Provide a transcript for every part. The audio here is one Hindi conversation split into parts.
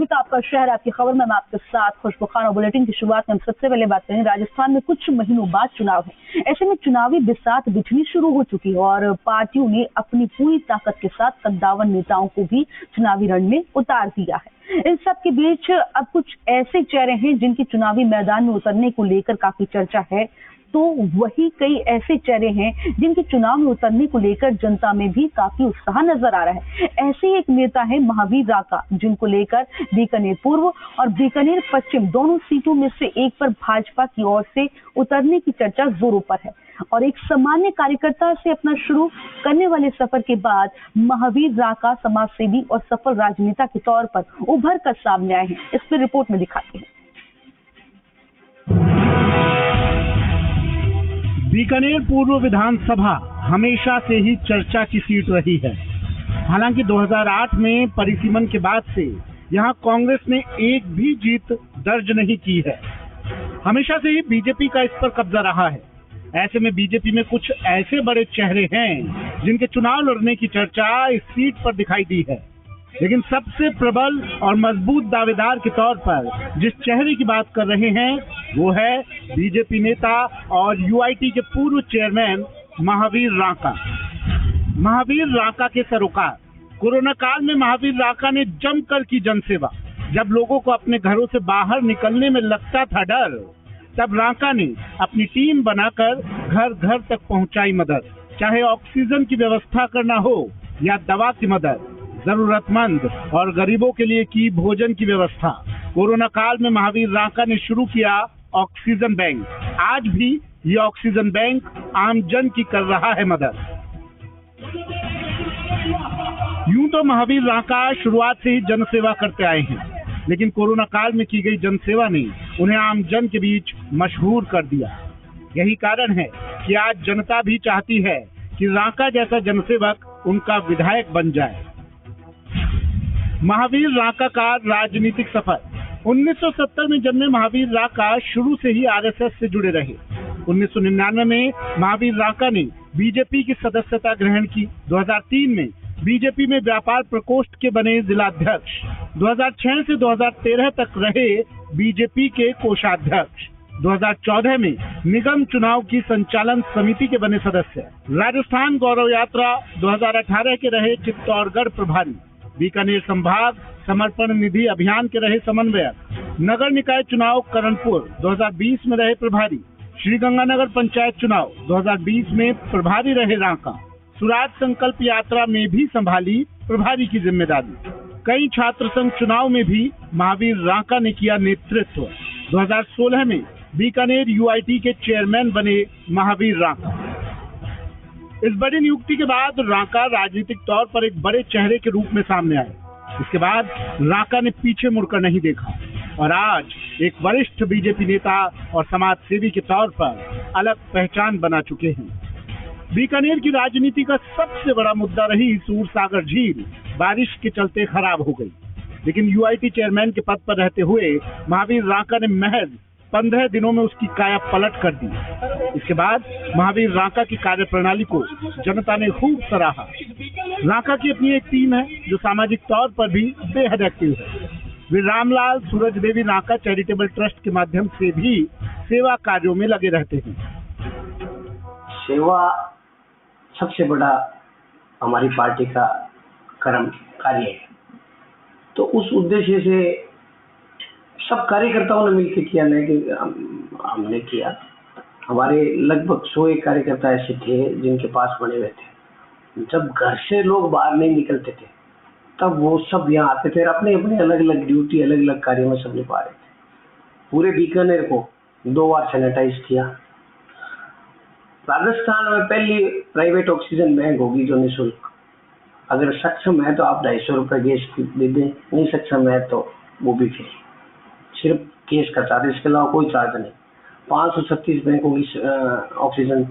तो आपका शहर आपकी खबर में मैं आपके साथ खुशबू खान और बुलेटिन की शुरुआत में हम सबसे पहले बात करें। राजस्थान में कुछ महीनों बाद चुनाव है, ऐसे में चुनावी बिसात बिछनी शुरू हो चुकी है और पार्टियों ने अपनी पूरी ताकत के साथ कद्दावर नेताओं को भी चुनावी रण में उतार दिया है। इन सब के बीच अब कुछ ऐसे चेहरे हैं जिनकी चुनावी मैदान में उतरने को लेकर काफी चर्चा है, तो वही कई ऐसे चेहरे हैं जिनके चुनाव में उतरने को लेकर जनता में भी काफी उत्साह नजर आ रहा है। ऐसे ही एक नेता है महावीर राका, जिनको लेकर बीकानेर पूर्व और बीकानेर पश्चिम दोनों सीटों में से एक पर भाजपा की ओर से उतरने की चर्चा जोरों पर है और एक सामान्य कार्यकर्ता से अपना शुरू करने वाले सफर के बाद महावीर राका समाजसेवी और सफल राजनेता के तौर पर उभर कर सामने आए हैं। इस पर रिपोर्ट में दिखाते हैं। बीकानेर पूर्व विधानसभा हमेशा से ही चर्चा की सीट रही है। हालांकि 2008 में परिसीमन के बाद से यहां कांग्रेस ने एक भी जीत दर्ज नहीं की है। हमेशा से ही बीजेपी का इस पर कब्जा रहा है। ऐसे में बीजेपी में कुछ ऐसे बड़े चेहरे हैं जिनके चुनाव लड़ने की चर्चा इस सीट पर दिखाई दी है, लेकिन सबसे प्रबल और मजबूत दावेदार के तौर पर जिस चेहरे की बात कर रहे हैं वो है बीजेपी नेता और यूआईटी के पूर्व चेयरमैन महावीर राका। महावीर राका के सरोकार कोरोना काल में महावीर राका ने जमकर की जनसेवा। जब लोगों को अपने घरों से बाहर निकलने में लगता था डर, तब राका ने अपनी टीम बनाकर घर घर तक पहुंचाई मदद। चाहे ऑक्सीजन की व्यवस्था करना हो या दवा की मदद, जरूरतमंद और गरीबों के लिए की भोजन की व्यवस्था। कोरोना काल में महावीर राका ने शुरू किया ऑक्सीजन बैंक। आज भी ये ऑक्सीजन बैंक आम जन की कर रहा है मदद। यूं तो महावीर राका शुरुआत से ही जनसेवा करते आए हैं, लेकिन कोरोना काल में की गई जनसेवा ने उन्हें आम जन के बीच मशहूर कर दिया। यही कारण है कि आज जनता भी चाहती है कि राका जैसा जनसेवक उनका विधायक बन जाए। महावीर राका का राजनीतिक सफर 1970 में जन्मे महावीर राका शुरू से ही आरएसएस से जुड़े रहे। 1999 में महावीर राका ने बीजेपी की सदस्यता ग्रहण की। 2003 में बीजेपी में व्यापार प्रकोष्ठ के बने जिलाध्यक्ष। 2006 से 2013 तक रहे बीजेपी के कोषाध्यक्ष। 2014 में निगम चुनाव की संचालन समिति के बने सदस्य। राजस्थान गौरव यात्रा 2018 के रहे चित्तौड़गढ़ प्रभारी। बीकानेर संभाग समर्पण निधि अभियान के रहे समन्वयक। नगर निकाय चुनाव करणपुर 2020 में रहे प्रभारी। श्रीगंगानगर पंचायत चुनाव 2020 में प्रभारी रहे राका। सुराज संकल्प यात्रा में भी संभाली प्रभारी की जिम्मेदारी। कई छात्र संघ चुनाव में भी महावीर राका ने किया नेतृत्व। 2016 में बीकानेर यूआईटी के चेयरमैन बने महावीर राका। इस बड़ी नियुक्ति के बाद राका राजनीतिक तौर पर एक बड़े चेहरे के रूप में सामने आए। इसके बाद राका ने पीछे मुड़कर नहीं देखा और आज एक वरिष्ठ बीजेपी नेता और समाज सेवी के तौर पर अलग पहचान बना चुके हैं। बीकानेर की राजनीति का सबसे बड़ा मुद्दा रही सूरसागर झील बारिश के चलते खराब हो गई, लेकिन यूआईटी चेयरमैन के पद पर रहते हुए महावीर राका ने महज 15 दिनों में उसकी काया पलट कर दी। इसके बाद महावीर राका की कार्यप्रणाली को जनता ने खूब सराहा। राका की अपनी एक टीम है जो सामाजिक तौर पर भी बेहद एक्टिव है। वे रामलाल सूरज देवी राका चैरिटेबल ट्रस्ट के माध्यम से भी सेवा कार्यों में लगे रहते हैं। सेवा सबसे बड़ा हमारी पार्टी का कर्म कार्य है, तो उस उद्देश्य से सब कार्यकर्ताओं ने मिलकर किया, नहीं कि हमने किया। हमारे लगभग 101 कार्यकर्ता ऐसे थे जिनके पास बने हुए थे। जब घर से लोग बाहर नहीं निकलते थे तब वो सब यहाँ आते थे और अपने अपने अलग अलग ड्यूटी अलग अलग कार्यों में सब निभा रहे थे। पूरे बीकानेर को 2 बार सैनिटाइज किया। राजस्थान में पहली प्राइवेट ऑक्सीजन बैंक होगी जो निःशुल्क, अगर सक्षम है तो आप 250 रुपये गैस दे दें, नहीं सक्षम है तो वो भी फ्री, सिर्फ गैस का चार्ज, इसके अलावा कोई चार्ज नहीं। 536 बैंकों की ऑक्सीजन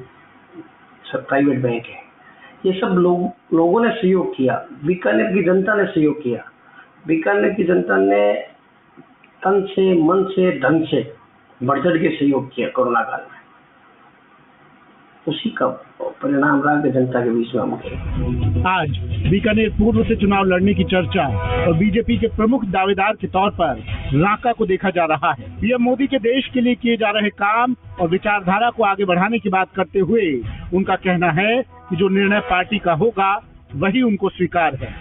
प्राइवेट बैंक है। ये सब लोगों ने सहयोग किया, बीकानेर की जनता ने सहयोग किया। बीकानेर की जनता ने तन से मन से धन से बढ़ चढ़ के सहयोग किया कोरोना काल में। उसी का परिणाम रहा कि जनता के बीच में हम गए। आज बीकानेर पूर्व से चुनाव लड़ने की चर्चा और बीजेपी के प्रमुख दावेदार के तौर पर राका को देखा जा रहा है। पीएम मोदी के देश के लिए किए जा रहे काम और विचारधारा को आगे बढ़ाने की बात करते हुए उनका कहना है कि जो निर्णय पार्टी का होगा वही उनको स्वीकार है,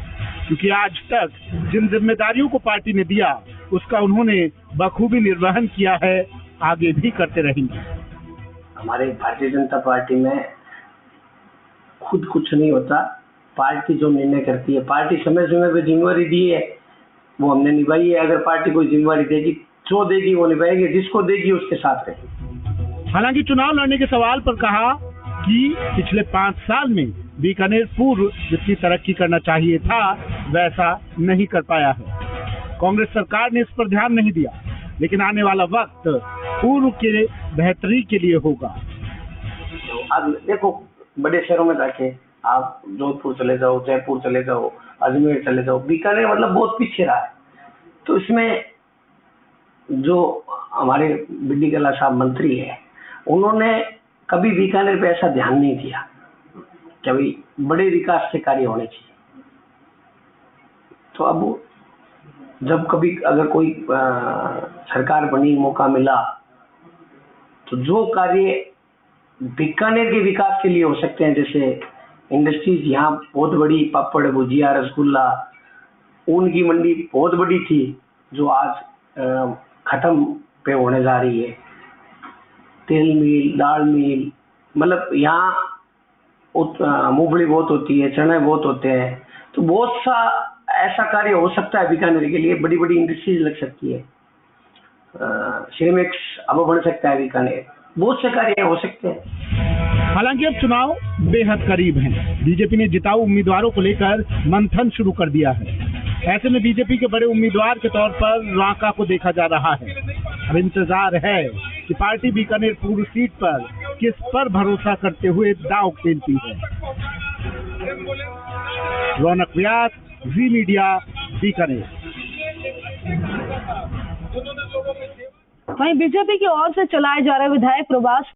क्योंकि आज तक जिन जिम्मेदारियों को पार्टी ने दिया उसका उन्होंने बखूबी निर्वहन किया है, आगे भी करते रहेंगे। हमारे भारतीय जनता पार्टी में खुद कुछ नहीं होता, पार्टी जो निर्णय करती है, पार्टी समय समय पे जिम्मेवारी दी है वो हमने निभाई है। अगर पार्टी कोई जिम्मेवारी देगी, जो देगी वो निभाएगी, जिसको देगी उसके साथ रहेगी। हालांकि चुनाव लड़ने के सवाल पर कहा कि पिछले 5 साल में बीकानेर पूर्व जितनी तरक्की करना चाहिए था वैसा नहीं कर पाया है। कांग्रेस सरकार ने इस पर ध्यान नहीं दिया, लेकिन आने वाला वक्त पूर्व के बेहतरी के लिए होगा। अब देखो, बड़े शहरों में जाके आप जोधपुर चले जाओ, जयपुर चले जाओ, अजमेर चले जाओ, बीकानेर मतलब बहुत पीछे रहा है। तो इसमें जो हमारे बी.डी. कल्ला साहब मंत्री है, उन्होंने कभी बीकानेर पे ऐसा ध्यान नहीं दिया कि भाई बड़े विकास के कार्य होने चाहिए। तो अब जब कभी अगर कोई सरकार बनी, मौका मिला, तो जो कार्य बीकानेर के विकास के लिए हो सकते हैं, जैसे इंडस्ट्रीज यहाँ बहुत बड़ी, पापड़, भुजिया, रसगुल्ला, ऊन की मंडी बहुत बड़ी थी जो आज खत्म पे होने जा रही है, तेल मिल, दाल मिल, मतलब यहाँ मूंगफली बहुत होती है, चने बहुत होते हैं। तो बहुत सा ऐसा कार्य हो सकता है बीकानेर के लिए, बड़ी बड़ी इंडस्ट्रीज लग सकती है, सिरेमिक्स अब बन सकता है बीकानेर, बहुत से कार्य हो सकते हैं। हालांकि अब चुनाव बेहद करीब हैं। बीजेपी ने जिताऊ उम्मीदवारों को लेकर मंथन शुरू कर दिया है। ऐसे में बीजेपी के बड़े उम्मीदवार के तौर पर राका को देखा जा रहा है। अब इंतजार है कि पार्टी बीकानेर पूर्व सीट पर किस पर भरोसा करते हुए दांव खेलती है। रौनक व्यास, जी मीडिया, बीकानेर। वहीं बीजेपी की ओर से चलाए जा रहे विधायक प्रवास